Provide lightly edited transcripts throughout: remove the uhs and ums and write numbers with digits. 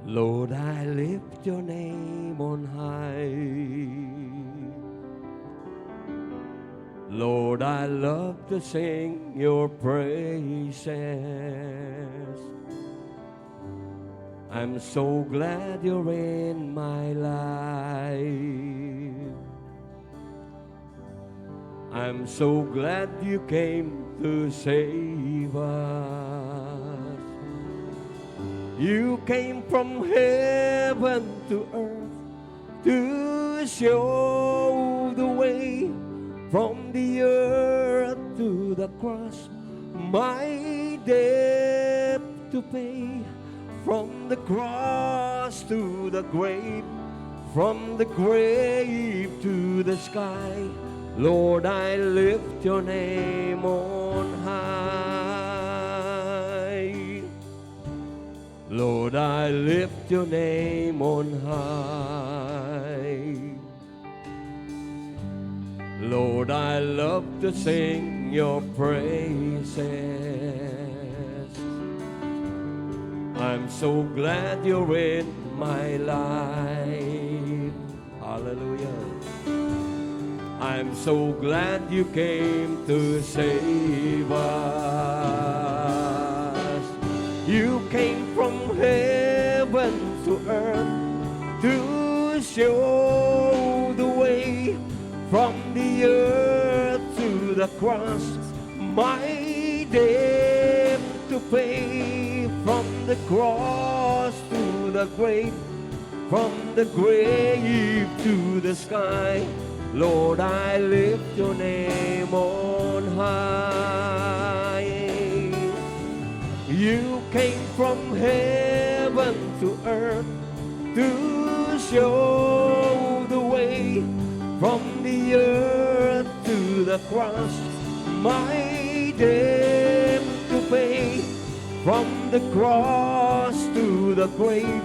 Lord, I lift your name on high. Lord, I love to sing your praises. I'm so glad you're in my life. I'm so glad you came to save us. You came from heaven to earth to show the way from the earth to the cross, my debt to pay. From the cross to the grave, from the grave to the sky, Lord, I lift your name on high. Lord, I lift your name on high. Lord, I love to sing your praises. I'm so glad you're in my life. Hallelujah. I'm so glad you came to save us. You came from heaven to earth to show the way from the earth to the cross, my debt to pay. From the cross to the grave, from the grave to the sky, Lord, I lift your name on high. You came from heaven to earth to show the way from the earth to the cross, my debt to pay. From the cross to the grave,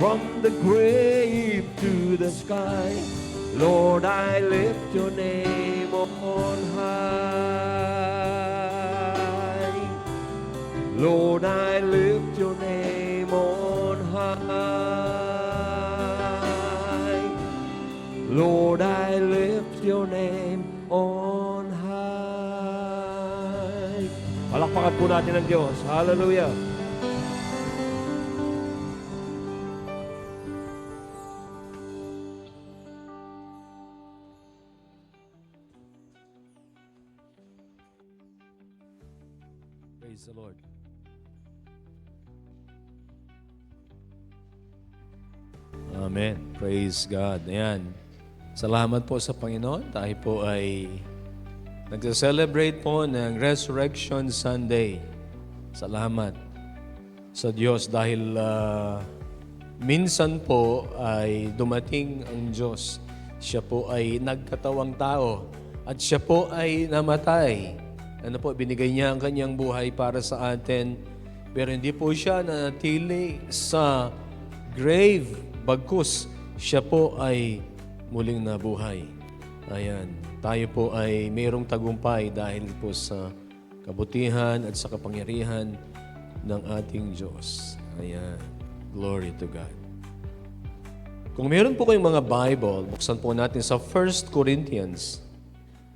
from the grave to the sky, Lord, I lift your name on high. Lord, I lift your name on high. Lord, I lift your name on high. Palakpakan po natin ang Diyos. Hallelujah. Praise the Lord. Amen. Praise God. Ayan. Salamat po sa Panginoon. Tayo po ay nagsa-celebrate po ng Resurrection Sunday. Salamat sa Diyos dahil minsan po ay dumating ang Diyos. Siya po ay nagkatawang tao at siya po ay namatay. Ano po, binigay niya ang kanyang buhay para sa atin. Pero hindi po siya nanatili sa grave. Bagkus, siya po ay muling nabuhay. Ayan. Tayo po ay mayroong tagumpay dahil po sa kabutihan at sa kapangyarihan ng ating Diyos. Ayan. Glory to God. Kung meron po kayong mga Bible, buksan po natin sa 1 Corinthians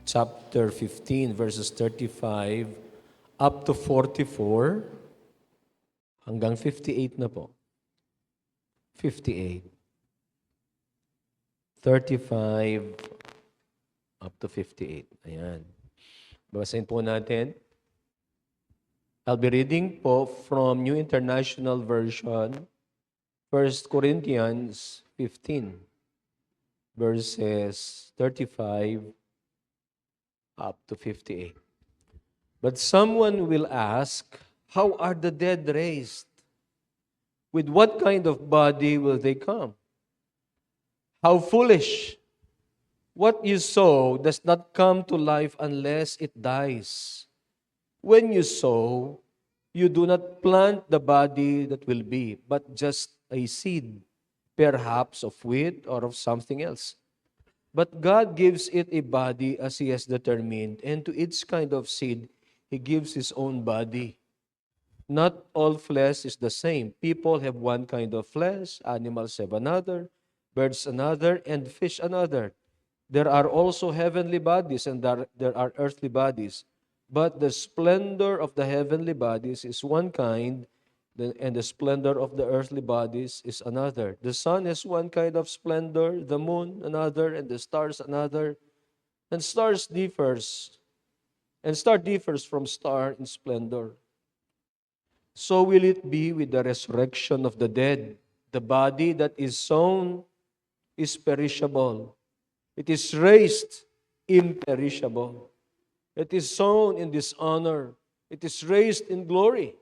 chapter 15 verses 35 up to 44 hanggang 58 na po. 58. 35 up to 58. Ayan. Basahin po natin. I'll be reading po from New International Version, 1 Corinthians 15, verses 35 up to 58. But someone will ask, how are the dead raised? With what kind of body will they come? How foolish! What you sow does not come to life unless it dies. When you sow, you do not plant the body that will be, but just a seed, perhaps of wheat or of something else. But God gives it a body as He has determined, and to each kind of seed, He gives His own body. Not all flesh is the same. People have one kind of flesh, animals have another, birds another, and fish another. There are also heavenly bodies and there are earthly bodies. But the splendor of the heavenly bodies is one kind, and the splendor of the earthly bodies is another. The sun is one kind of splendor, the moon another, and the stars another. And star differs from star in splendor. So will it be with the resurrection of the dead. The body that is sown is perishable. It is raised imperishable. It is sown in dishonor. It is raised in glory.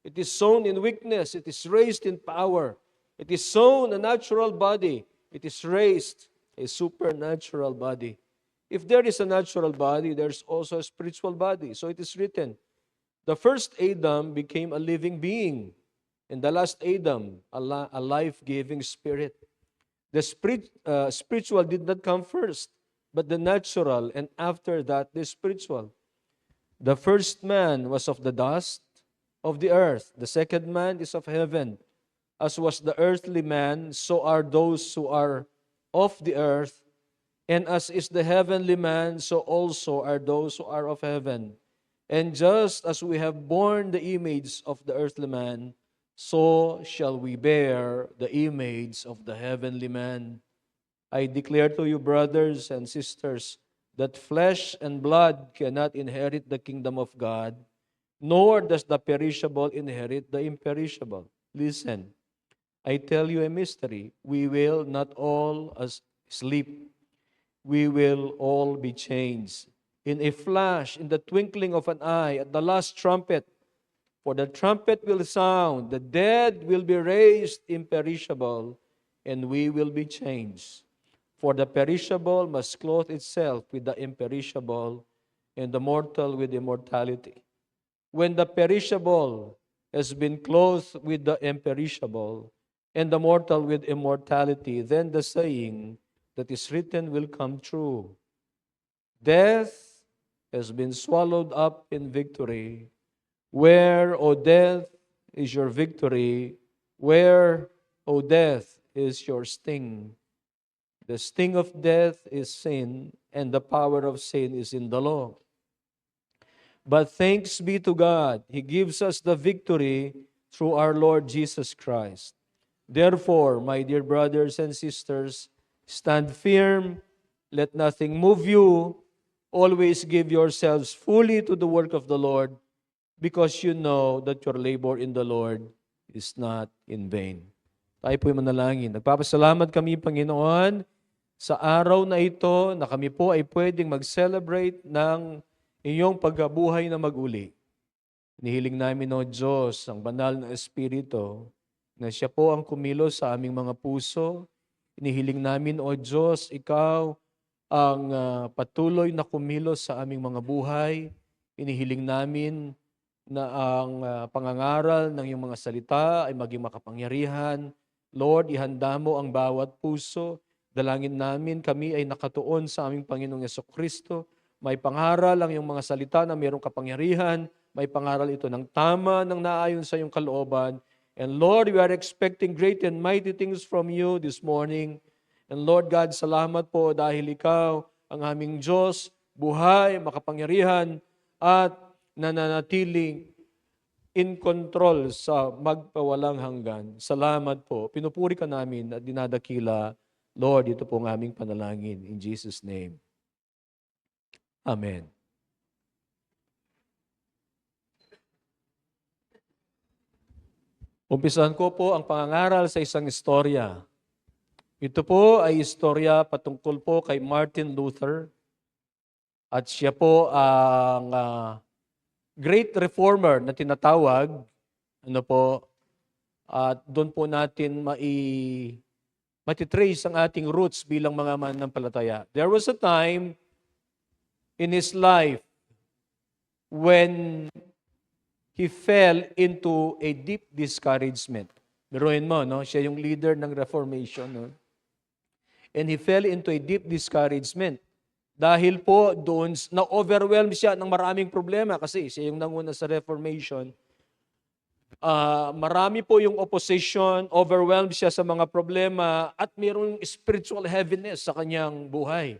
It is sown in weakness. It is raised in power. It is sown a natural body. It is raised a supernatural body. If there is a natural body, there's also a spiritual body. So it is written, the first Adam became a living being, and the last Adam, a life-giving spirit. The spiritual did not come first, but the natural, and after that, the spiritual. The first man was of the dust of the earth. The second man is of heaven. As was the earthly man, so are those who are of the earth. And as is the heavenly man, so also are those who are of heaven. And just as we have borne the image of the earthly man, so shall we bear the image of the heavenly man. I declare to you, brothers and sisters, that flesh and blood cannot inherit the kingdom of God, nor does the perishable inherit the imperishable. Listen, I tell you a mystery. We will not all sleep. We will all be changed. In a flash, in the twinkling of an eye, at the last trumpet, for the trumpet will sound, the dead will be raised imperishable, and we will be changed. For the perishable must clothe itself with the imperishable, and the mortal with immortality. When the perishable has been clothed with the imperishable, and the mortal with immortality, then the saying that is written will come true. Death has been swallowed up in victory. Where, O death, is your victory? Where, O death, is your sting? The sting of death is sin, and the power of sin is in the law. But thanks be to God, He gives us the victory through our Lord Jesus Christ. Therefore, my dear brothers and sisters, stand firm, let nothing move you. Always give yourselves fully to the work of the Lord, because you know that your labor in the Lord is not in vain. Tayo po'y manalangin. Nagpapasalamat kami, Panginoon, sa araw na ito na kami po ay pwedeng mag-celebrate ng iyong pagkabuhay na mag-uli. Nihiling namin, O Diyos, ang banal na Espiritu, na siya po ang kumilos sa aming mga puso. Inihiling namin, O Diyos, Ikaw ang patuloy na kumilos sa aming mga buhay. Inihiling namin na ang pangangaral ng iyong mga salita ay maging makapangyarihan. Lord, ihanda mo ang bawat puso. Dalangin namin kami ay nakatuon sa aming Panginoong Yesukristo. May pangaral ang iyong mga salita na mayroong kapangyarihan. May pangaral ito ng tama, ng naayon sa iyong kalooban. And Lord, we are expecting great and mighty things from you this morning. And Lord God, salamat po dahil Ikaw ang aming Diyos, buhay, makapangyarihan, at nananatiling in control sa magpawalang hanggan. Salamat po. Pinupuri ka namin at dinadakila. Lord, ito po ang aming panalangin. In Jesus' name. Amen. Umpisahan ko po ang pangangaral sa isang istorya. Ito po ay istorya patungkol po kay Martin Luther. At siya po ang great reformer na tinatawag. At doon po natin matitrace ang ating roots bilang mga mananampalataya. There was a time in his life when he fell into a deep discouragement. Biruin mo, no? Siya yung leader ng Reformation. No? And he fell into a deep discouragement. Dahil po doon, na-overwhelm siya ng maraming problema kasi siya yung nanguna sa Reformation. Marami po yung opposition, overwhelmed siya sa mga problema, at mayroong spiritual heaviness sa kanyang buhay.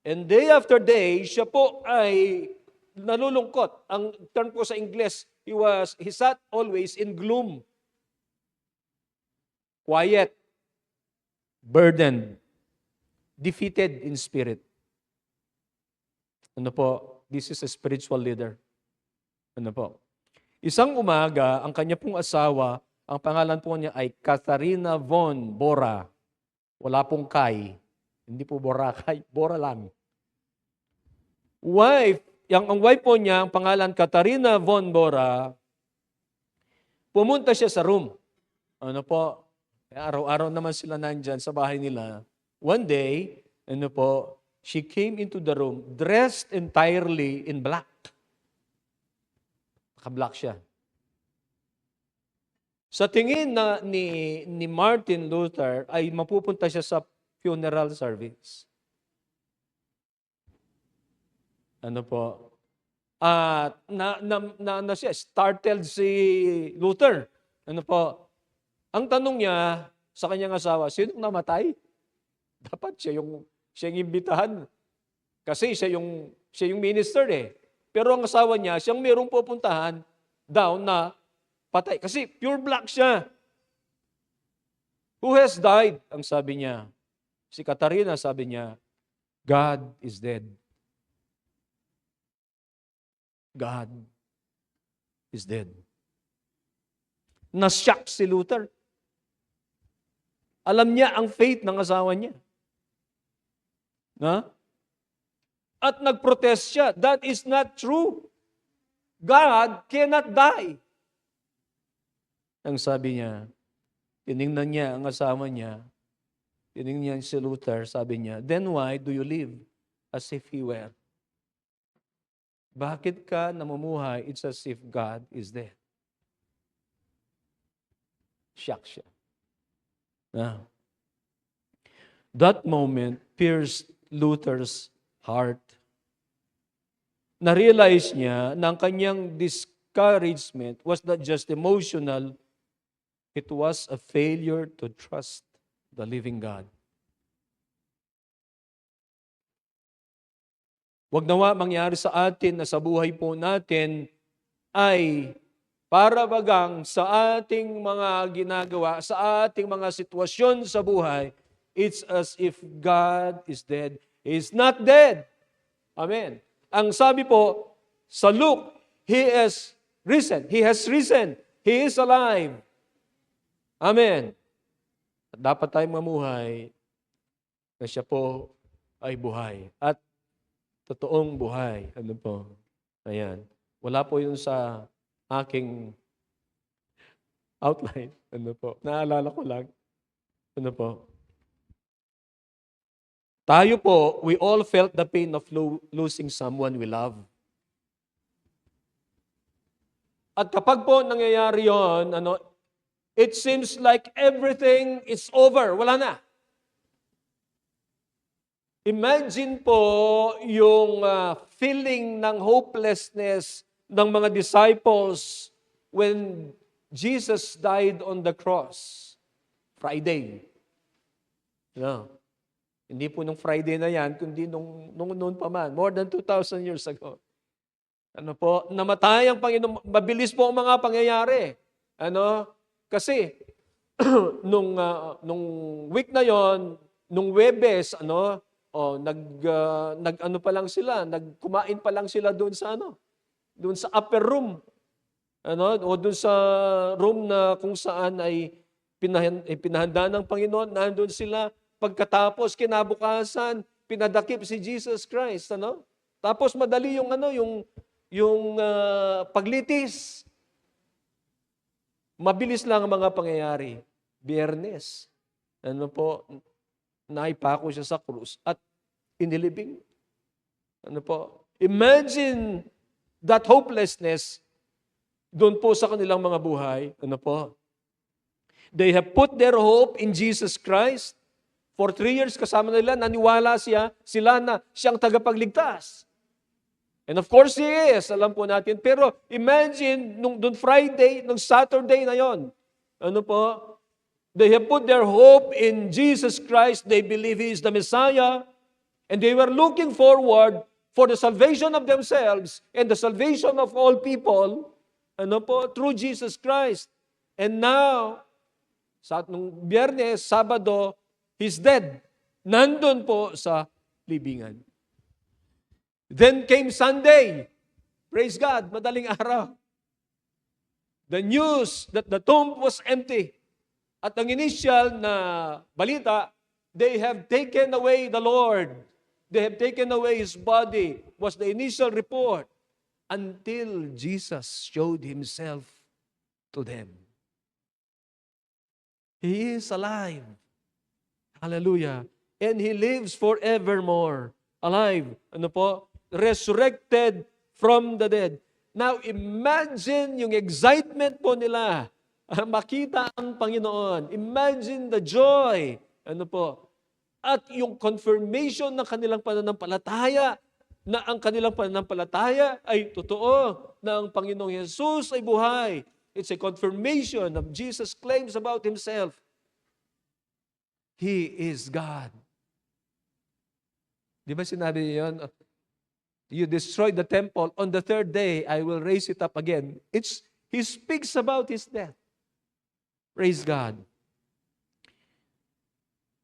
And day after day, siya po ay nalulungkot. Ang term po sa Ingles, he sat always in gloom. Quiet, burdened, defeated in spirit. Ano po? This is a spiritual leader. Ano po? Isang umaga, ang kanya pong asawa, ang pangalan po niya ay Katharina von Bora. Wala pong Kai. Hindi po Boracay, Bora lang. Ang wife po niya, ang pangalan Katharina von Bora, pumunta siya sa room. Ano po? Araw-araw naman sila nandyan sa bahay nila. One day, ano po, she came into the room dressed entirely in black. Naka-black siya. Sa tingin ni Martin Luther ay mapupunta siya sa funeral service. Ano po? At siya, startled si Luther. Ano po? Ang tanong niya sa kanyang asawa, sinong namatay? Dapat siya yung imbitahan. Kasi siya yung minister eh. Pero ang asawa niya, siyang mayroong pupuntahan daw na patay. Kasi pure black siya. Who has died? Ang sabi niya. Si Katharina sabi niya, God is dead. God is dead. Na-shock si Luther. Alam niya ang faith ng asawa niya. At nag-protest siya. That is not true. God cannot die. Ang sabi niya, tinignan niya ang asawa niya, tinignan niya si Luther, sabi niya, then why do you live as if he were? Bakit ka namumuhay? It's as if God is dead. Shock siya. That moment pierced Luther's heart. Na-realize niya na ang kanyang discouragement was not just emotional, it was a failure to trust the living God. Huwag nawa mangyari sa atin na sa buhay po natin ay para bagang sa ating mga ginagawa, sa ating mga sitwasyon sa buhay, it's as if God is dead. He is not dead. Amen. Ang sabi po sa Luke, He is risen. He has risen. He is alive. Amen. At dapat tayong mamuhay na siya po ay buhay. At totoong buhay. Ano po? Ayan. Wala po yun sa aking outline. Ano po? Naalala ko lang. Ano po? Tayo po, we all felt the pain of losing someone we love. At kapag po nangyayari yun, it seems like everything is over. Wala na. Imagine po yung feeling ng hopelessness ng mga disciples when Jesus died on the cross. Friday. Hindi po nung Friday na yan, kundi nung noon pa man, more than 2,000 years ago. Namatay ang Panginoon. Mabilis po ang mga pangyayari. Kasi nung week na yon, nung Webes, nagkumain pa lang sila doon sa upper room. O doon sa room na kung saan ay pinahanda ng Panginoon, nandoon sila. Pagkatapos, kinabukasan, pinadakip si Jesus Christ. Tapos madali yung paglitis. Mabilis lang ang mga pangyayari. Biyernes, naipako siya sa krus at inilibing. Imagine that hopelessness doon po sa kanilang mga buhay. They have put their hope in Jesus Christ. For 3 years kasama nila, naniwala sila na siyang tagapagligtas. And of course, He is. Alam po natin. Pero imagine, nung Friday, nung Saturday na yon, ano po? They have put their hope in Jesus Christ. They believe He is the Messiah. And they were looking forward for the salvation of themselves and the salvation of all people, ano po, through Jesus Christ. And now, nung Biyernes, Sabado, He's dead. Nandun po sa libingan. Then came Sunday. Praise God, madaling araw. The news that the tomb was empty. At ang initial na balita, they have taken away the Lord. They have taken away His body, was the initial report, until Jesus showed Himself to them. He is alive. Hallelujah. And He lives forevermore. Alive. Ano po? Resurrected from the dead. Now, imagine yung excitement po nila. Makita ang Panginoon. Imagine the joy. Ano po? At yung confirmation ng kanilang pananampalataya na ang kanilang pananampalataya ay totoo, na ang Panginoong Jesus ay buhay. It's a confirmation of Jesus' claims about Himself. He is God. Di ba sinabi niya yun? You destroyed the temple. On the third day, I will raise it up again. He speaks about His death. Praise God.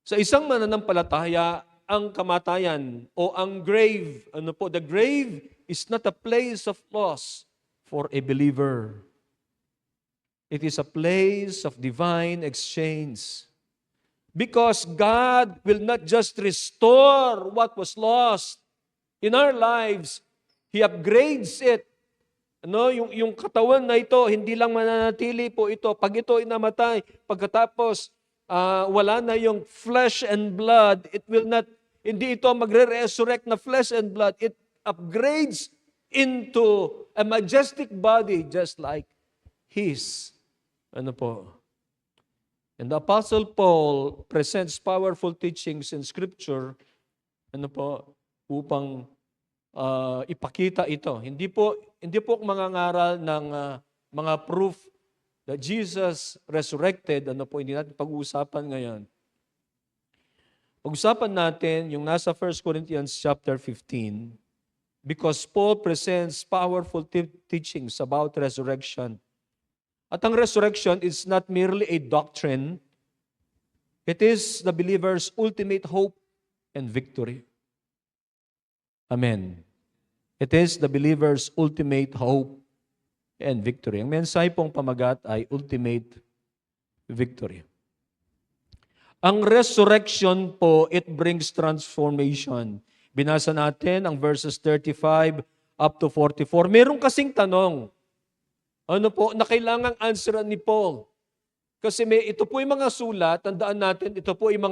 Sa isang mananampalataya, ang kamatayan o ang grave, the grave is not a place of loss for a believer. It is a place of divine exchange. Because God will not just restore what was lost in our lives, He upgrades it. Yung katawan na ito, hindi lang mananatili po ito. Pag ito ay namatay, pagkatapos wala na yung flesh and blood, hindi ito magre-resurrect na flesh and blood. It upgrades into a majestic body just like His. And the Apostle Paul presents powerful teachings in Scripture, upang ipakita ito. Hindi po mangangaral ng mga proof that Jesus resurrected, hindi natin pag-uusapan ngayon. Pag-usapan natin yung nasa 1 Corinthians chapter 15, because Paul presents powerful teachings about resurrection. At ang resurrection is not merely a doctrine, it is the believer's ultimate hope and victory. Amen. It is the believer's ultimate hope and victory. Ang mensahe pong pamagat ay ultimate victory. Ang resurrection po, it brings transformation. Binasa natin ang verses 35 up to 44. Meron kasing tanong, na kailangang answeran ni Paul. Kasi ito po yung mga sulat, tandaan natin, ito po yung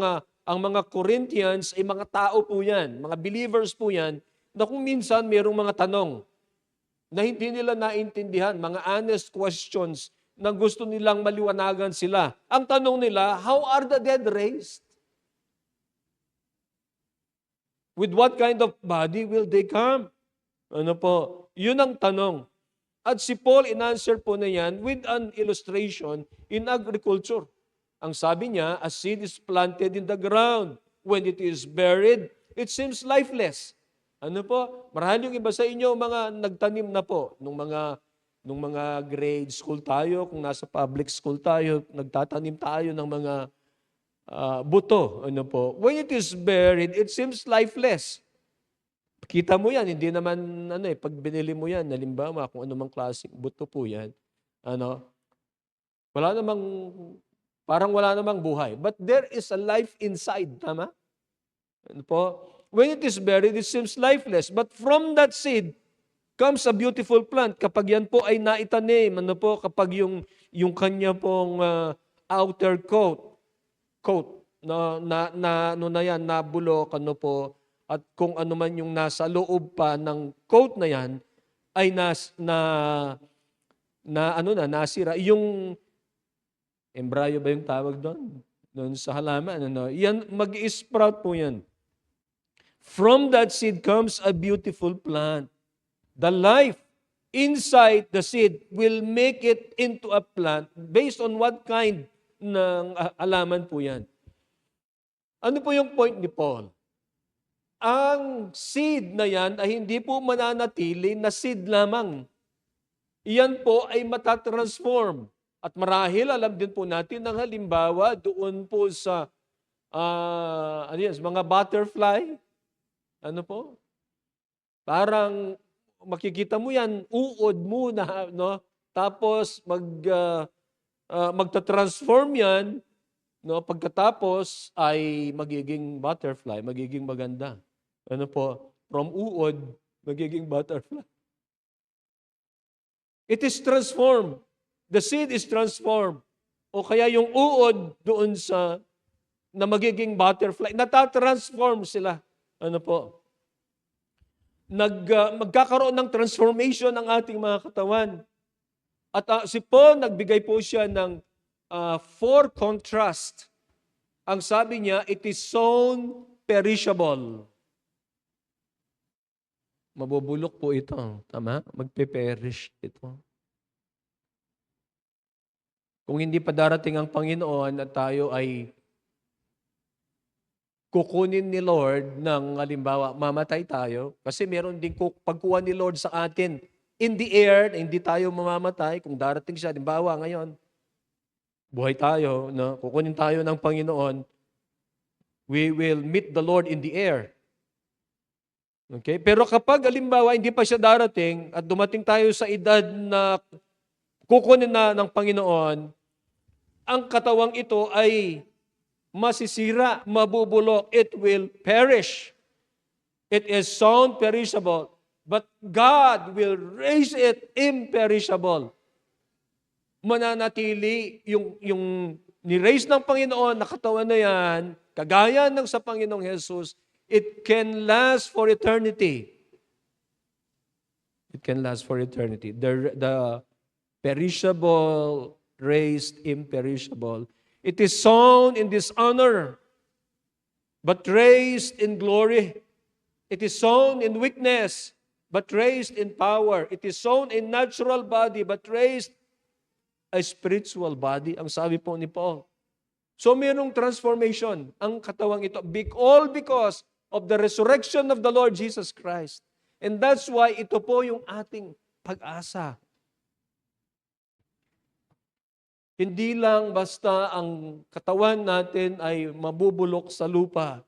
ang mga Corinthians ay mga tao po yan, mga believers po yan, na kung minsan mayroong mga tanong na hindi nila naintindihan, mga honest questions na gusto nilang maliwanagan sila. Ang tanong nila, how are the dead raised? With what kind of body will they come? Yun ang tanong. At si Paul in-answer po na yan with an illustration in agriculture. Ang sabi niya, a seed is planted in the ground. When it is buried, it seems lifeless. Marahil yung iba sa inyo, mga nagtanim na po, nung mga grade school tayo, kung nasa public school tayo, nagtatanim tayo ng mga buto. When it is buried, it seems lifeless. Kita mo yan, hindi naman, pag binili mo yan, halimbawa, kung anumang klaseng buto po yan, parang wala namang buhay. But there is a life inside, tama? When it is buried, it seems lifeless. But from that seed comes a beautiful plant. Kapag yan po ay naitanim, kapag yung kanya pong outer coat nabulok, at kung ano man yung nasa loob pa ng coat na yan, ay nasira. Yung embryo ba yung tawag doon? Doon sa halaman, yan, mag-i-sprout po yan. From that seed comes a beautiful plant. the life inside the seed will make it into a plant based on what kind ng halaman po yan. Ano po yung point ni Paul? Ang seed na yan ay hindi po mananatili na seed lamang. Iyan po ay matatransform. At marahil alam din po natin ang halimbawa doon po sa mga butterfly. Ano po? Parang makikita mo yan, uod muna, no? Tapos magta-transform yan, no? Pagkatapos ay magiging butterfly, magiging maganda. Ano po? From uod, magiging butterfly. It is transformed. The seed is transformed. O kaya yung uod doon sa na magiging butterfly, natatransform sila. Ano po? Magkakaroon ng transformation ang ating mga katawan. At si Paul, nagbigay po siya ng 4 contrast. Ang sabi niya, it is sown perishable. Mabubulok po ito. Tama? Magpe-perish ito. Kung hindi pa darating ang Panginoon at tayo ay kukunin ni Lord ng halimbawa, mamatay tayo, kasi meron din pagkuha ni Lord sa atin in the air, hindi tayo mamamatay. Kung darating siya, halimbawa ngayon, buhay tayo, no? Kukunin tayo ng Panginoon, we will meet the Lord in the air. Okay? Pero kapag halimbawa, hindi pa siya darating at dumating tayo sa edad na kukunin na ng Panginoon, ang katawang ito ay masisira, mabubulok, it will perish. It is sown perishable, but God will raise it imperishable. Mananatili yung ni-raise ng Panginoon na katawan na yan, kagaya ng sa Panginoong Jesus, it can last for eternity. It can last for eternity. The perishable raised imperishable. It is sown in dishonor, but raised in glory. It is sown in weakness, but raised in power. It is sown in natural body, but raised a spiritual body. Ang sabi po ni Paul. So mayroong transformation ang katawang ito. All because of the resurrection of the Lord Jesus Christ. And that's why ito po yung ating pag-asa. Hindi lang basta ang katawan natin ay mabubulok sa lupa,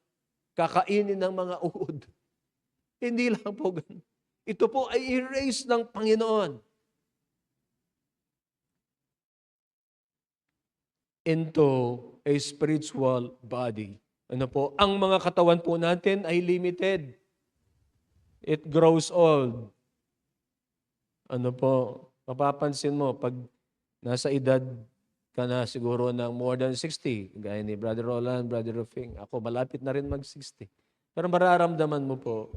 kakainin ng mga uod. Hindi lang po ganun. Ito po ay erase ng Panginoon into a spiritual body. Ano po? Ang mga katawan po natin ay limited. It grows old. Ano po? Mapapansin mo, pag nasa edad ka na siguro ng more than 60, gaya ni Brother Roland, Brother Rufing, ako malapit na rin mag-60. Pero mararamdaman mo po,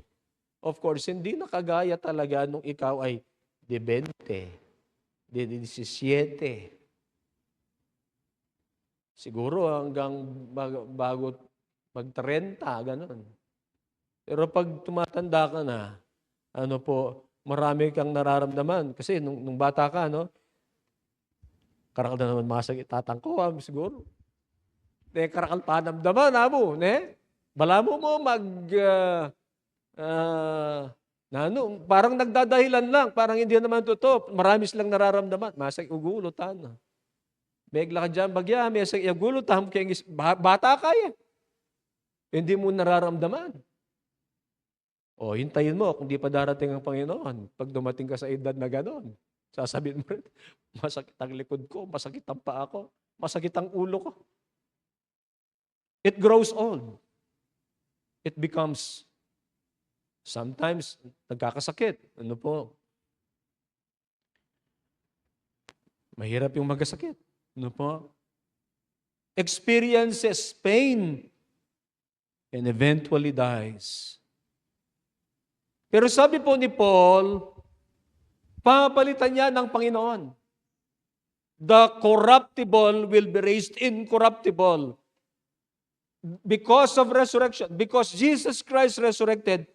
of course, hindi na kagaya talaga nung ikaw ay de 20, de 17. Siguro hanggang bago mag-30, ganun. Pero pag tumatanda ka na, ano po, marami kang nararamdaman. Kasi nung bata ka, no? Karakal na naman masakit, tatangkuhan siguro. Karakal panamdaman, amo, ne? Bala mo parang nagdadahilan lang, parang hindi naman totoo. Marami silang nararamdaman. Masakit, ugulutan. Megla ka dyan, bagya, may sakit, ugulutan, bata ka yan. Hindi mo nararamdaman. O, hintayin mo kung di pa darating ang Panginoon. Pag dumating ka sa edad na gano'n, sasabihin mo rin, masakit ang likod ko, masakit ang paa ko, masakit ang ulo ko. It grows old. It becomes, sometimes, nagkakasakit. Ano po? Mahirap yung magkasakit. Ano po? Experiences pain and eventually dies. Pero sabi po ni Paul, papalitan niya ng Panginoon. The corruptible will be raised incorruptible. Because of resurrection, because Jesus Christ resurrected,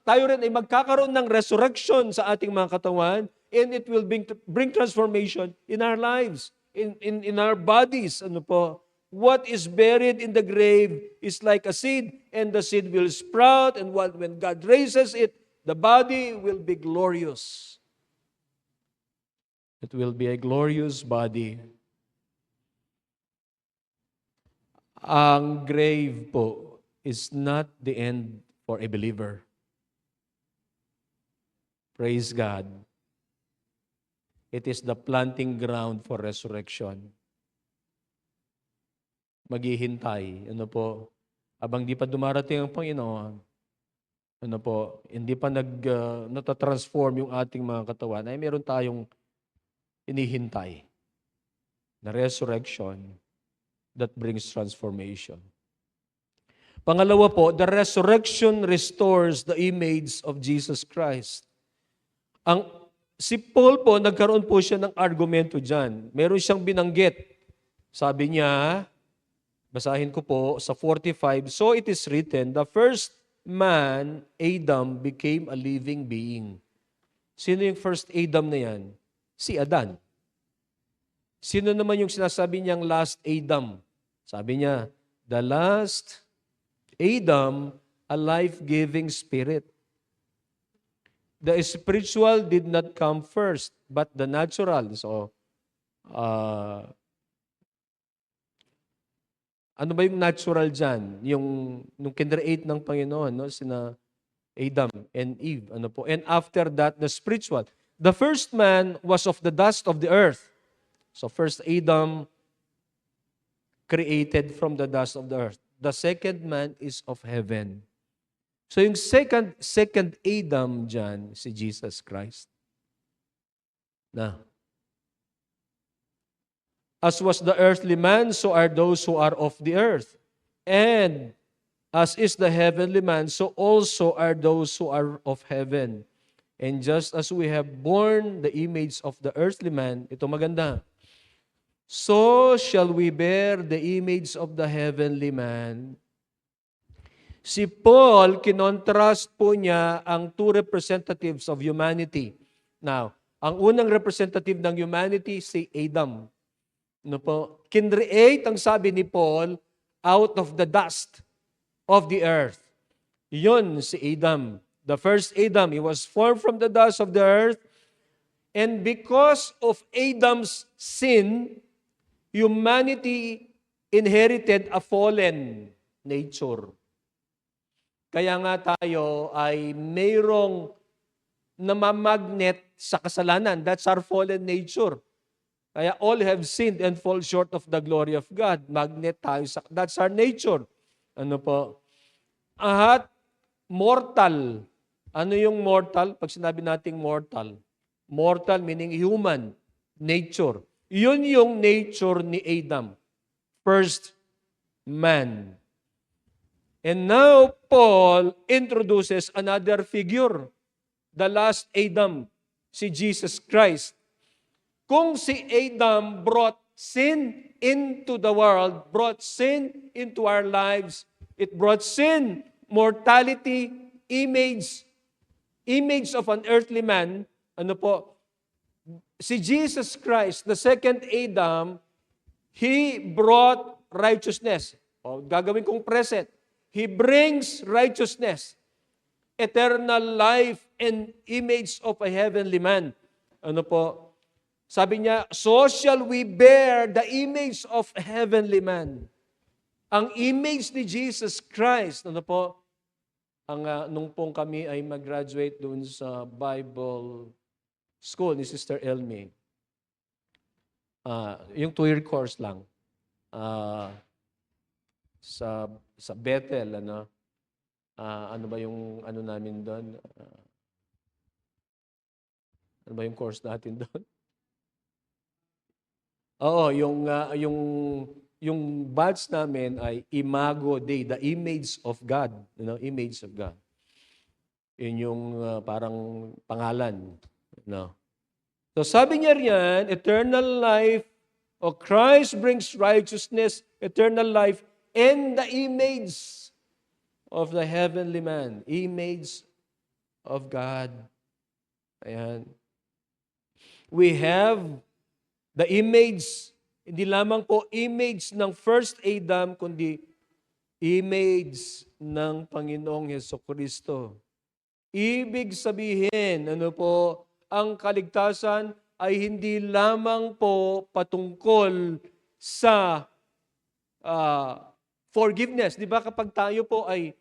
tayo rin ay magkakaroon ng resurrection sa ating mga katawan, and it will bring transformation in our lives, in our bodies. Ano po? What is buried in the grave is like a seed, and the seed will sprout, and when God raises it, the body will be glorious. It will be a glorious body. Ang grave po is not the end for a believer. Praise God. It is the planting ground for resurrection. Maghihintay, abang di pa dumarating ang Panginoon, hindi pa natatransform yung ating mga katawan, ay meron tayong inihintay na resurrection that brings transformation. Pangalawa po, the resurrection restores the image of Jesus Christ. Si Paul po, nagkaroon po siya ng argumento dyan. Meron siyang binanggit. Sabi niya, basahin ko po sa 45, so it is written, the first man, Adam, became a living being. Sino yung first Adam na yan? Si Adan. Sino naman yung sinasabi niyang last Adam? Sabi niya, the last Adam, a life-giving spirit. The spiritual did not come first, but the natural. So, ano ba yung natural dyan? Nung kinreate ng Panginoon, sina Adam and Eve. And after that, the spiritual. The first man was of the dust of the earth. So first Adam created from the dust of the earth. The second man is of heaven. So yung second Adam dyan, si Jesus Christ. As was the earthly man, so are those who are of the earth. And as is the heavenly man, so also are those who are of heaven. And just as we have borne the image of the earthly man, ito maganda, so shall we bear the image of the heavenly man. Si Paul, kinontrast po niya ang two representatives of humanity. Now, ang unang representative ng humanity, si Adam. Kinreate, ang sabi ni Paul, out of the dust of the earth. Yun si Adam. The first Adam, he was formed from the dust of the earth. And because of Adam's sin, humanity inherited a fallen nature. Kaya nga tayo ay mayroong namamagnet sa kasalanan. That's our fallen nature. Kaya all have sinned and fall short of the glory of God. Magnet tayo. That's our nature. At mortal. Ano yung mortal? Pag sinabi nating mortal. Mortal meaning human nature. Yun yung nature ni Adam. First man. And now, Paul introduces another figure. The last Adam, si Jesus Christ. Kung si Adam brought sin into the world, brought sin into our lives, it brought sin, mortality, image of an earthly man, si Jesus Christ, the second Adam, He brought righteousness. Gagawin kong present. He brings righteousness, eternal life, and image of a heavenly man. Sabi niya, so shall we bear the image of a heavenly man. Ang image ni Jesus Christ, nung pong kami ay mag-graduate doon sa Bible School ni Sister Elmi, yung 2-year course lang, sa Bethel, ano ba yung namin doon? Ano ba yung course natin doon? Oo, yung batch namin ay Imago Dei, the image of God, image of God. Yun yung parang pangalan, So sabi niya riyan, eternal life, Christ brings righteousness, eternal life, and the image of the heavenly man, image of God. Ayan. We have the image, hindi lamang po image ng first Adam, kundi image ng Panginoong Hesukristo. Ibig sabihin, ano po, ang kaligtasan ay hindi lamang po patungkol sa forgiveness. Di ba kapag tayo po ay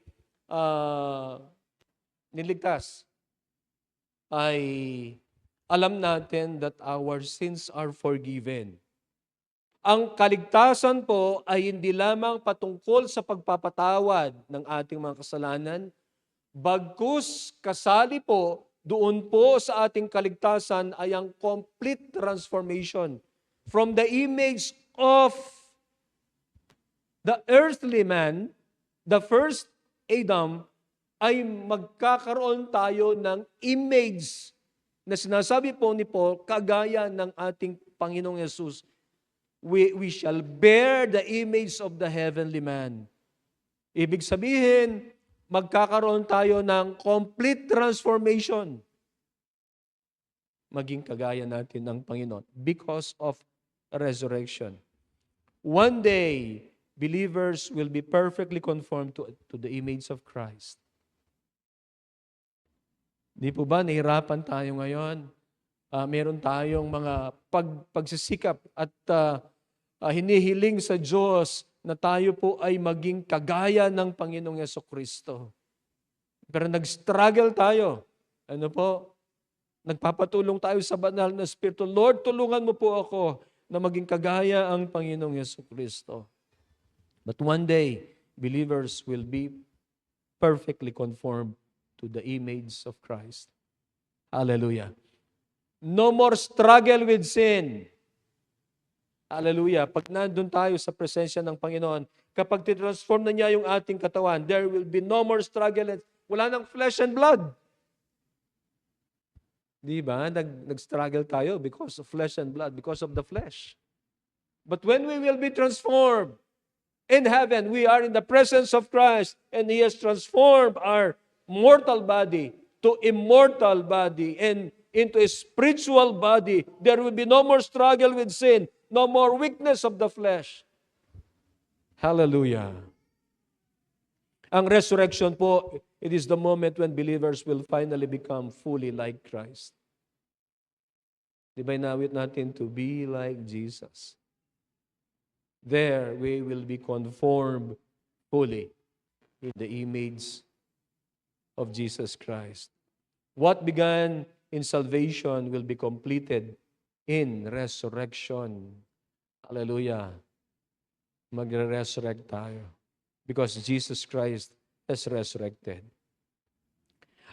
niligtas, ay alam natin that our sins are forgiven. Ang kaligtasan po ay hindi lamang patungkol sa pagpapatawad ng ating mga kasalanan, bagkus kasali po doon po sa ating kaligtasan ay ang complete transformation from the image of the earthly man, the first Adam, ay magkakaroon tayo ng image na sinasabi po ni Paul, kagaya ng ating Panginoong Yesus. We shall bear the image of the heavenly man. Ibig sabihin, magkakaroon tayo ng complete transformation. Maging kagaya natin ng Panginoon because of resurrection. One day, believers will be perfectly conformed to the image of Christ. Di po ba, nahirapan tayo ngayon? Meron tayong mga pagsisikap at hinihiling sa Diyos na tayo po ay maging kagaya ng Panginoong Yesukristo. Pero nag-struggle tayo. Ano po? Nagpapatulong tayo sa banal na Espiritu. Lord, tulungan mo po ako na maging kagaya ang Panginoong Yesukristo. But one day, believers will be perfectly conformed to the image of Christ. Hallelujah. No more struggle with sin. Hallelujah. Pag nandun tayo sa presensya ng Panginoon, kapag titransform na niya yung ating katawan, there will be no more struggle. Wala nang flesh and blood. Di ba? Nag-struggle tayo because of flesh and blood, because of the flesh. But when we will be transformed in heaven, we are in the presence of Christ, and He has transformed our mortal body to immortal body and into a spiritual body. There will be no more struggle with sin, no more weakness of the flesh. Hallelujah. Ang resurrection po, it is the moment when believers will finally become fully like Christ. Di ba inawit natin to be like Jesus? There, we will be conformed fully with the image of Jesus Christ. What began in salvation will be completed in resurrection. Hallelujah. Magre-resurrect tayo because Jesus Christ has resurrected.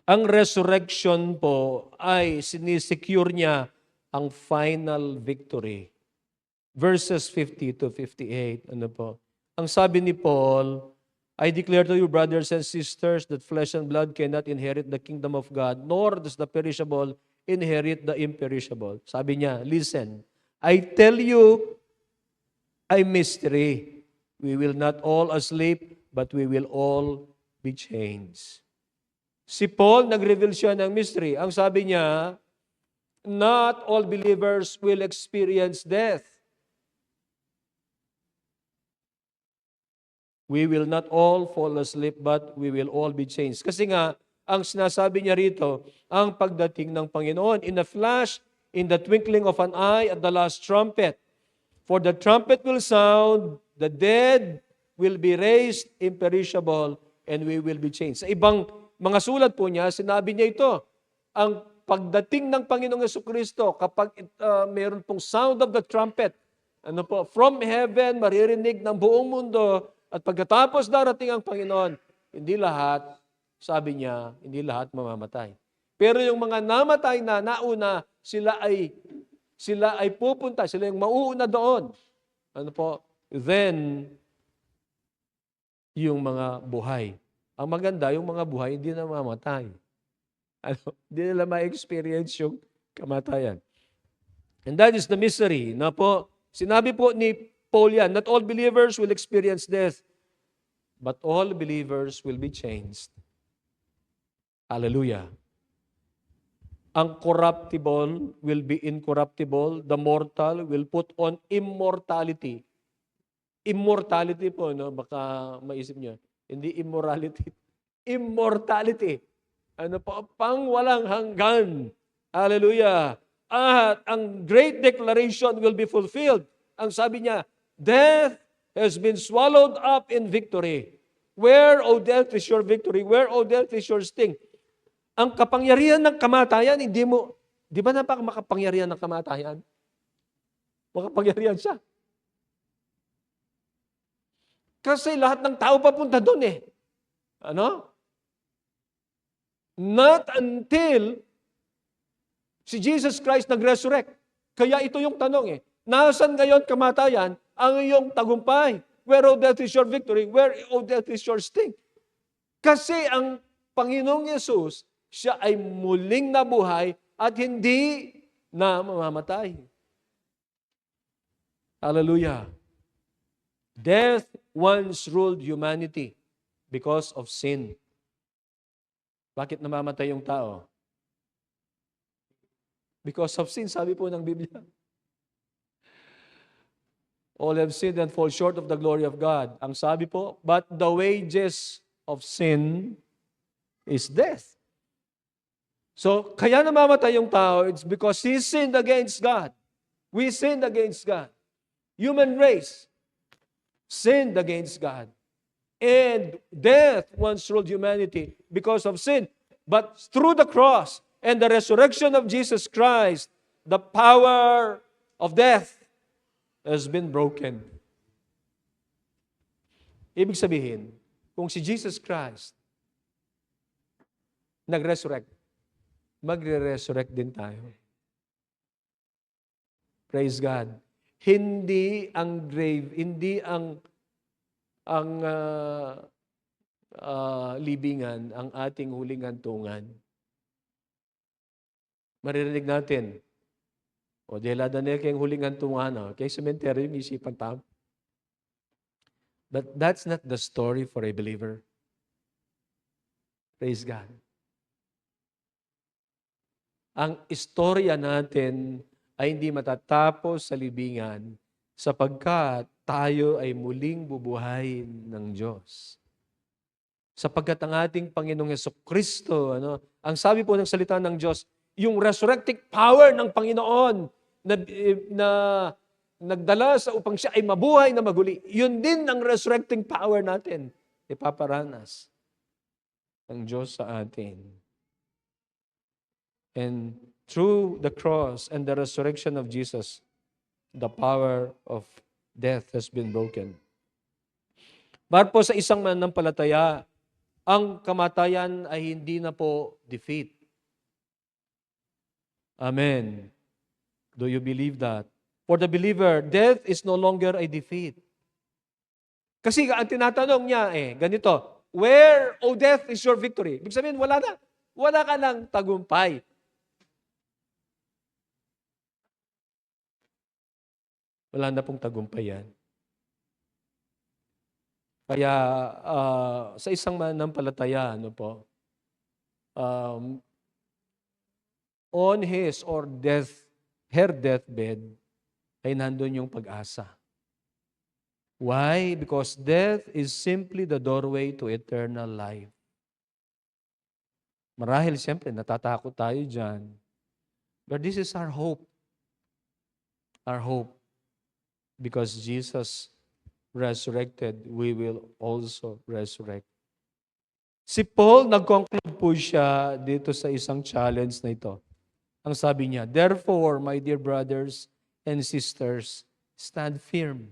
Ang resurrection po ay sinisecure niya ang final victory. Verses 50 to 58, ano po? Ang sabi ni Paul, I declare to you, brothers and sisters, that flesh and blood cannot inherit the kingdom of God, nor does the perishable inherit the imperishable. Sabi niya, listen, I tell you a mystery. We will not all asleep, but we will all be changed. Si Paul, nag-reveal siya ng mystery. Ang sabi niya, not all believers will experience death. We will not all fall asleep, but we will all be changed. Kasi nga, ang sinasabi niya rito, ang pagdating ng Panginoon, in a flash, in the twinkling of an eye, at the last trumpet. For the trumpet will sound, the dead will be raised imperishable, and we will be changed. Sa ibang mga sulat po niya, sinabi niya ito, ang pagdating ng Panginoong Yesukristo, kapag mayroon pong sound of the trumpet, ano po, from heaven, maririnig ng buong mundo, at pagkatapos darating ang Panginoon, hindi lahat, sabi niya, hindi lahat mamamatay. Pero yung mga namatay na nauna, sila ay pupunta, sila yung mauuna doon. Ano po? Then, yung mga buhay. Ang maganda, yung mga buhay, hindi na mamamatay. Hindi nila ma-experience yung kamatayan. And that is the mystery. Na po, sinabi po ni Paul yan, not all believers will experience death. but all believers will be changed. Hallelujah. Ang corruptible will be incorruptible. The mortal will put on immortality. Immortality po, no? Baka maisip nyo. Hindi immorality. Immortality. Ano po? Pang walang hanggan. Hallelujah. At ang great declaration will be fulfilled. Ang sabi niya, death has been swallowed up in victory. Where, O death, is your victory? Where, O death, is your sting? Ang kapangyarihan ng kamatayan, di ba makapangyarihan ng kamatayan? Makapangyarihan siya. Kasi lahat ng tao papunta doon eh. Ano? Not until si Jesus Christ nag-resurrect. Kaya ito yung tanong eh. Nasaan ngayon kamatayan ang iyong tagumpay? Where, O death, is your victory? Where, O death, is your sting? Kasi ang Panginoong Yesus, siya ay muling nabuhay at hindi na mamamatay. Hallelujah. Death once ruled humanity because of sin. Bakit namamatay yung tao? Because of sin, sabi po ng Biblia. All have sinned and fall short of the glory of God. Ang sabi po, but the wages of sin is death. So, kaya namamatay yung tao, it's because he sinned against God. We sinned against God. Human race sinned against God. And death once ruled humanity because of sin. But through the cross and the resurrection of Jesus Christ, the power of death has been broken. Ibig sabihin, kung si Jesus Christ nag-resurrect, magre-resurrect din tayo. Praise God. Hindi ang grave, hindi ang libingan, ang ating huling hantungan. Maririnig natin, o dela danel kayong huling hantungan, kay sementeryo yung isipan tao. But that's not the story for a believer. Praise God. Ang istorya natin ay hindi matatapos sa libingan sapagkat tayo ay muling bubuhayin ng Diyos. Sapagkat ang ating Panginoong Jesucristo, ang sabi po ng salita ng Diyos, yung resurrecting power ng Panginoon na nagdala sa upang siya ay mabuhay na maguli, yun din ang resurrecting power natin. Ipaparanas ng Diyos sa atin. And through the cross and the resurrection of Jesus, the power of death has been broken. Para po sa isang mananampalataya, ang kamatayan ay hindi na po defeat. Amen. Do you believe that? For the believer, death is no longer a defeat. Kasi ang tinatanong niya ganito, where, O death, is your victory? Ibig sabihin, wala na. Wala ka ng tagumpay. Wala na pong tagumpay yan. Kaya sa isang mananampalataya, on his or her deathbed, ay nandun yung pag-asa. Why? Because death is simply the doorway to eternal life. Marahil, siyempre, natatakot tayo dyan. But this is our hope. Our hope. Because Jesus resurrected, we will also resurrect. Si Paul, nag-conclude po siya dito sa isang challenge na ito. Ang sabi niya, therefore, my dear brothers and sisters, stand firm.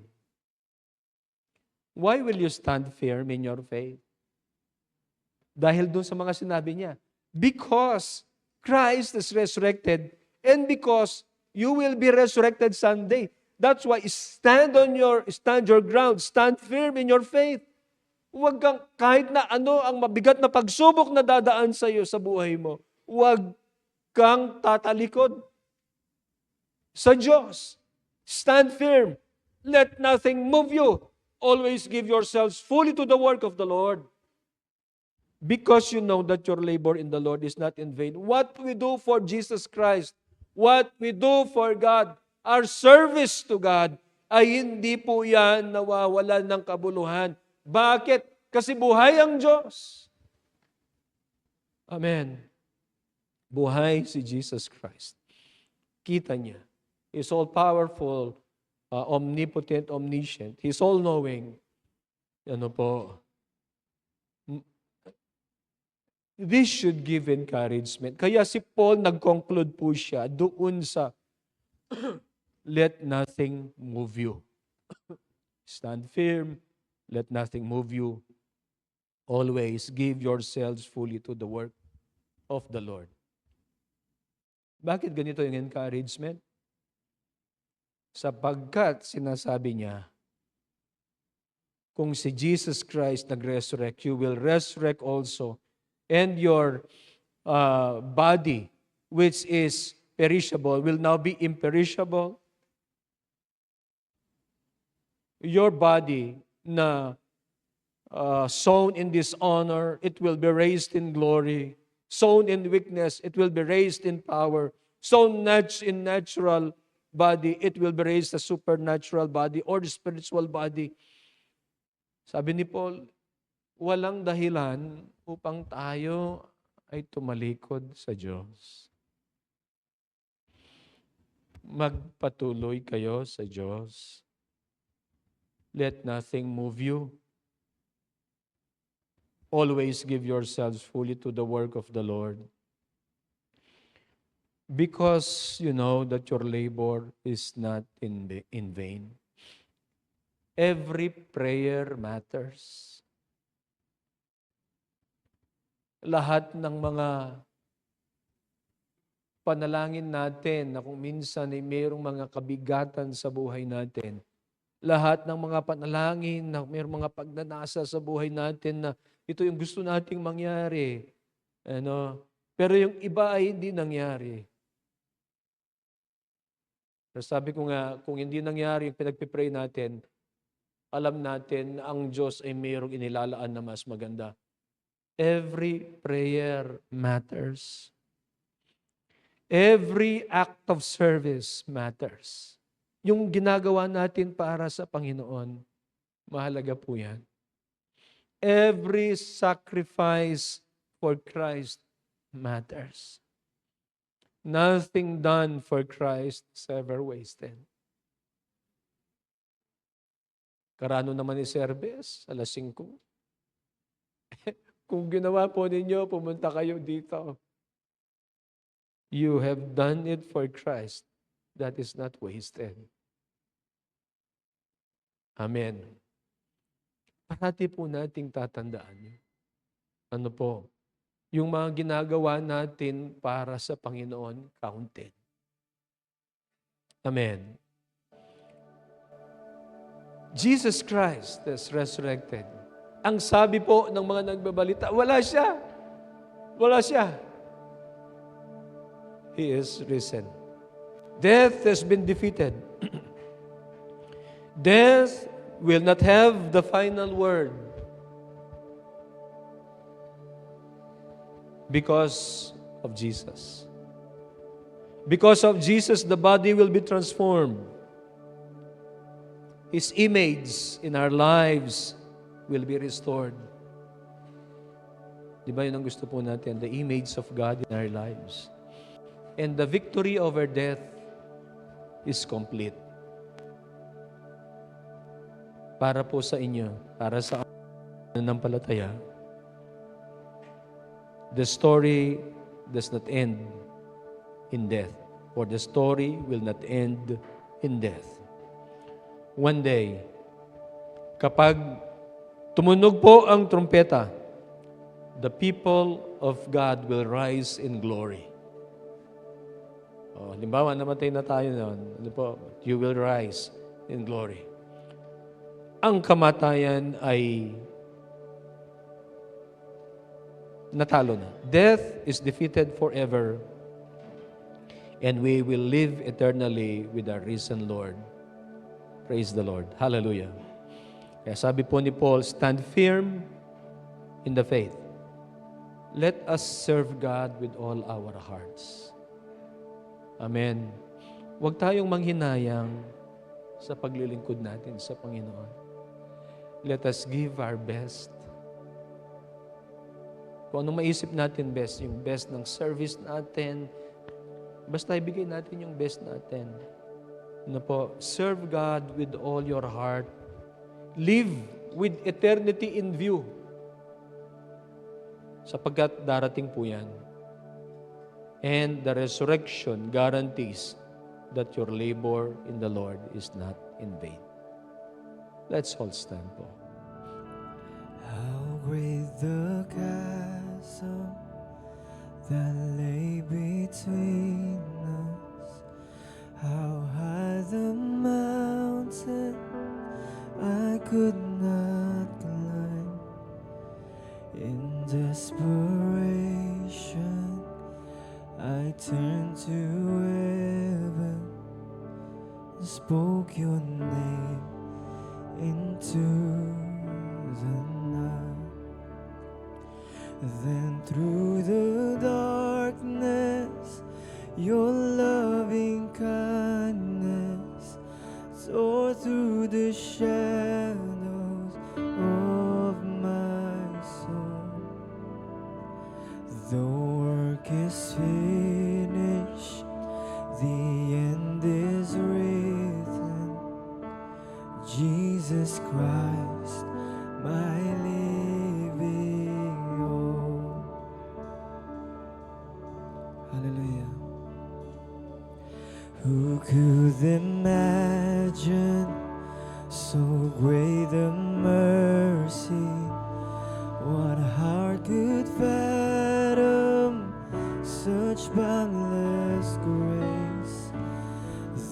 Why will you stand firm in your faith? Dahil doon sa mga sinabi niya. Because Christ is resurrected and because you will be resurrected someday. That's why stand your ground, stand firm in your faith. Huwag kang, kahit na ano ang mabigat na pagsubok na dadaan sa iyo sa buhay mo, huwag kang tatalikod sa Diyos. Stand firm. Let nothing move you. Always give yourselves fully to the work of the Lord, because you know that your labor in the Lord is not in vain. What we do for Jesus Christ, what we do for God, our service to God, ay hindi po yan nawawalan ng kabuluhan. Bakit? Kasi buhay ang Diyos. Amen. Buhay si Jesus Christ. Kita niya. He's all-powerful, omnipotent, omniscient. He's all-knowing. Ano po? This should give encouragement. Kaya si Paul nag-conclude po siya doon sa let nothing move you. Stand firm. Let nothing move you. Always give yourselves fully to the work of the Lord. Bakit ganito yung encouragement? Sapagkat sinasabi niya, kung si Jesus Christ nag-resurrect, you will resurrect also, and your body, which is perishable, will now be imperishable. Your body na sown in dishonor, it will be raised in glory. Sown in weakness, it will be raised in power. Sown in natural body, it will be raised a supernatural body or the spiritual body. Sabi ni Paul, walang dahilan upang tayo ay tumalikod sa Diyos. Magpatuloy kayo sa Diyos. Let nothing move you. Always give yourselves fully to the work of the Lord. Because you know that your labor is not in vain. Every prayer matters. Lahat ng mga panalangin natin na kung minsan ay mayroong mga kabigatan sa buhay natin, lahat ng mga panalangin na mayroong mga pagnanasa sa buhay natin na ito yung gusto nating mangyari. Pero yung iba ay hindi nangyari. Pero sabi ko nga, kung hindi nangyari yung pinagpipray natin, alam natin na ang Diyos ay mayroong inilalaan na mas maganda. Every prayer matters. Every act of service matters. Yung ginagawa natin para sa Panginoon, mahalaga po yan. Every sacrifice for Christ matters. Nothing done for Christ is ever wasted. Karano naman ni Serbes, 5:00. Kung ginawa po ninyo, pumunta kayo dito. You have done it for Christ. That is not wasted. Amen. Parati po nating tatandaan. Ano po? Yung mga ginagawa natin para sa Panginoon, counted. Amen. Jesus Christ is resurrected. Ang sabi po ng mga nagbabalita, wala siya. Wala siya. He is risen. Death has been defeated. Death will not have the final word. Because of Jesus. Because of Jesus, the body will be transformed. His image in our lives will be restored. Di ba yun ang gusto po natin? The image of God in our lives. And the victory over death is complete. Para po sa inyo, para sa nanampalataya, the story does not end in death, or the story will not end in death. One day, kapag tumunog po ang trumpeta, the people of God will rise in glory. Halimbawa, namatay na tayo noon. Ano po? You will rise in glory. Ang kamatayan ay natalo na. Death is defeated forever, and we will live eternally with our risen Lord. Praise the Lord. Hallelujah. Kaya sabi po ni Paul, stand firm in the faith. Let us serve God with all our hearts. Amen. Huwag tayong manghinayang sa paglilingkod natin sa Panginoon. Let us give our best. Kung anong maisip natin best, yung best ng service natin, basta ibigay natin yung best natin. Ano po? Serve God with all your heart. Live with eternity in view. Sapagkat darating po yan. And the resurrection guarantees that your labor in the Lord is not in vain. Let's all stand po. How great the chasm that lay between us. How high the mountain I could not climb. In desperation I turned to heaven, spoke your name into the night. Then through the darkness, your loving kindness tore through the shadows of my soul. The work is finished, the end is written. Jesus Christ, my living hope. Hallelujah. Who could imagine so great the mercy? What heart could fathom such boundless grace?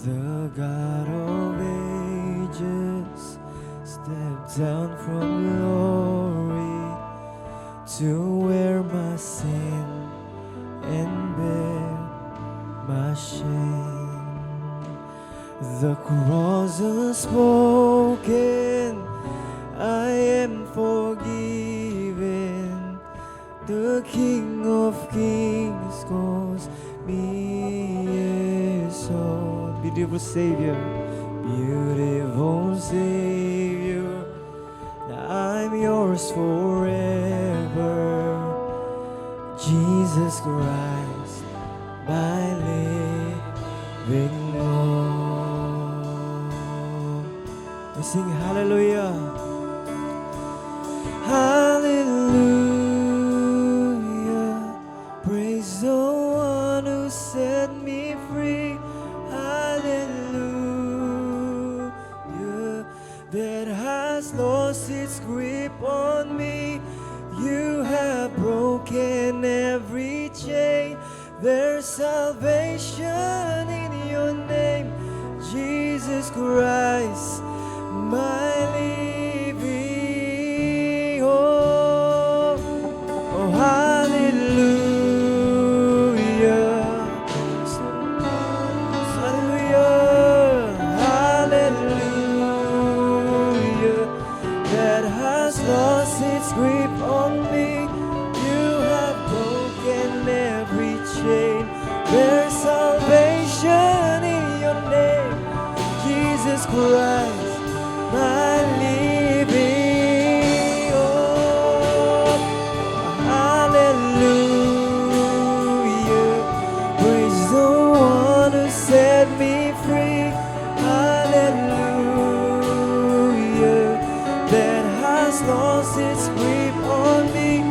The God of ages stepped down from glory to wear my sin and bear my shame. The cross unspoken, I am forgiven. The King of Kings calls me his own. Beautiful Savior, beautiful Savior, I'm yours forever. Jesus Christ, my living hope. We sing hallelujah. Hallelujah, praise the one who set me free. Hallelujah, that has lost its grip on me. You have broken every chain. There's salvation in your name, Jesus Christ, my living hope. Oh, hallelujah. Hallelujah. Hallelujah. That has lost its grip on me. You have broken every chain. There's salvation in your name, Jesus Christ, my living hope. Hallelujah, praise the one who set me free. Hallelujah, that has lost its grip on me.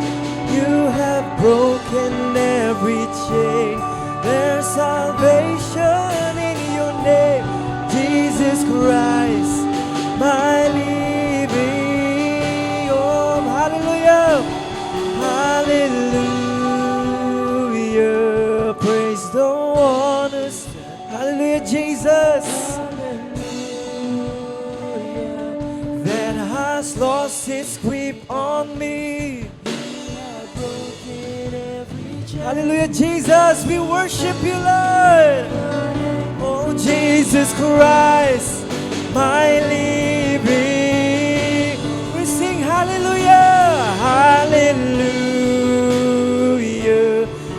You have broken every chain. There's salvation in your name, Jesus Christ, my living hope. Hallelujah. Hallelujah. Praise the one who's, hallelujah, Jesus, that has lost its grip on me. Hallelujah, Jesus, we worship you, Lord. Oh, Jesus Christ, my living hallelujah, hallelujah.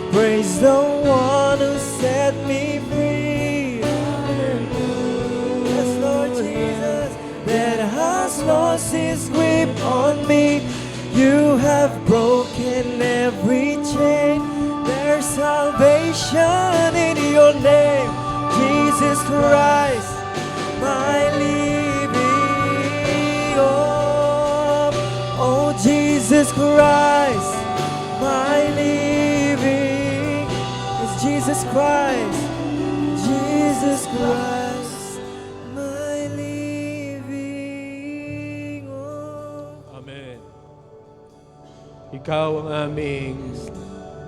Praise the one who set me free. Yes, Lord Jesus, that has lost his grip on me. You have broken every chain. There's salvation in your name, Jesus Christ, my living hope. Oh, Jesus Christ, my living is Jesus Christ, Jesus Christ, my living hope. Amen. Ikaw ang aming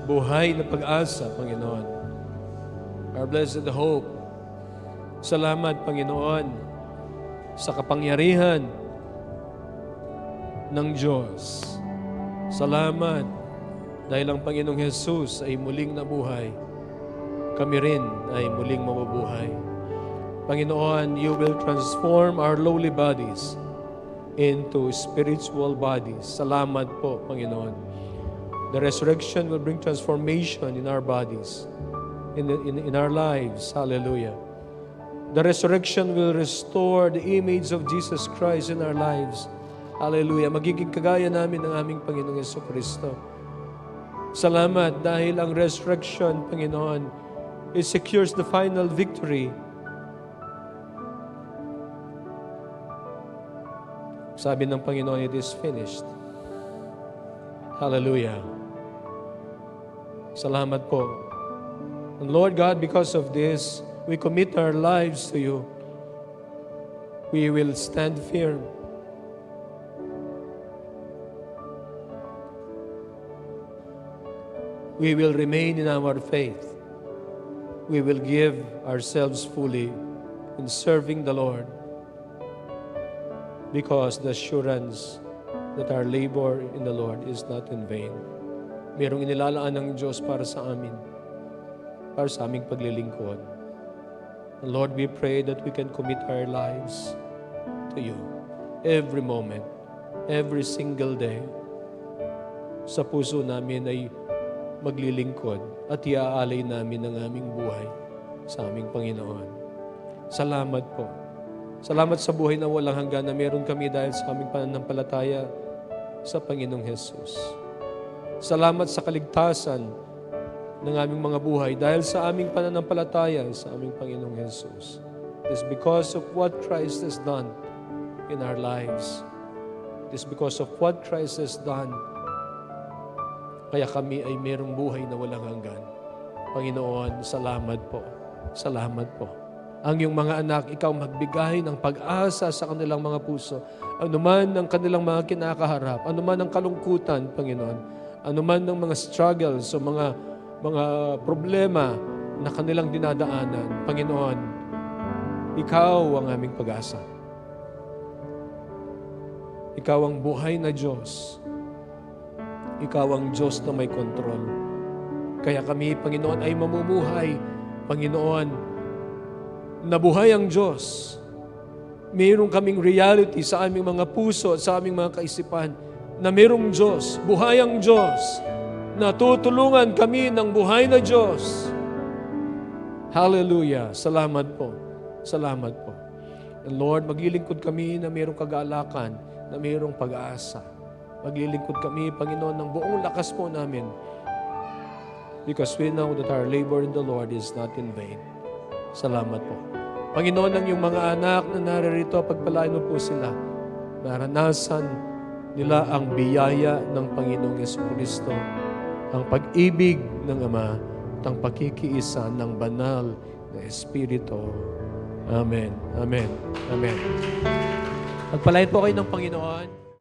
buhay na pag-asa, Panginoon. Our blessed hope. Salamat, Panginoon, sa kapangyarihan ng Diyos. Salamat dahil ang Panginoong Jesus ay muling nabuhay. Kami rin ay muling mabubuhay. Panginoon, you will transform our lowly bodies into spiritual bodies. Salamat po, Panginoon. The resurrection will bring transformation in our bodies, in our lives. Hallelujah. The resurrection will restore the image of Jesus Christ in our lives. Hallelujah. Magiging kagaya namin ng aming Panginoong Jesucristo. Salamat dahil ang resurrection, Panginoon, it secures the final victory. Sabi ng Panginoon, it is finished. Hallelujah. Salamat po. And Lord God, because of this, we commit our lives to you. We will stand firm. We will remain in our faith. We will give ourselves fully in serving the Lord, because the assurance that our labor in the Lord is not in vain. Merong inilalaan ng Diyos para sa amin, para sa aming paglilingkod. And Lord, we pray that we can commit our lives to you every moment, every single day. Sa puso namin ay maglilingkod at iaalay namin ang aming buhay sa aming Panginoon. Salamat po. Salamat sa buhay na walang hanggan na meron kami dahil sa aming pananampalataya sa Panginoong Jesus. Salamat sa kaligtasan ng aming mga buhay dahil sa aming pananampalataya sa aming Panginoong Jesus. It is because of what Christ has done in our lives. It is because of what Christ has done. Kaya kami ay merong buhay na walang hanggan. Panginoon, salamat po. Salamat po. Ang iyong mga anak, ikaw magbigay ng pag-asa sa kanilang mga puso. Anuman ang kanilang mga kinakaharap, anuman ang kalungkutan, Panginoon, anuman ang mga struggles o mga problema na kanilang dinadaanan, Panginoon, ikaw ang aming pag-asa. Ikaw ang buhay na Diyos. Ikaw ang Diyos na may kontrol. Kaya kami, Panginoon, ay mamumuhay, Panginoon, nabuhay ang Diyos. Mayroon kaming reality sa aming mga puso at sa aming mga kaisipan na mayroong Diyos, buhay ang Diyos, na tutulungan kami ng buhay na Diyos. Hallelujah. Salamat po. Salamat po. And Lord, maglilingkod kami na mayroong kagalakan, na mayroong pag-asa. Maglilingkod kami, Panginoon, ng buong lakas po namin, because we know that our labor in the Lord is not in vain. Salamat po. Panginoon, ang iyong mga anak na naririto, pagpalain mo po sila. Naranasan nila ang biyaya ng Panginoong Jesucristo, ang pag-ibig ng Ama, at ang pakikiisa ng banal na Espiritu. Amen. Amen. Amen. Pagpalain po kayo ng Panginoon.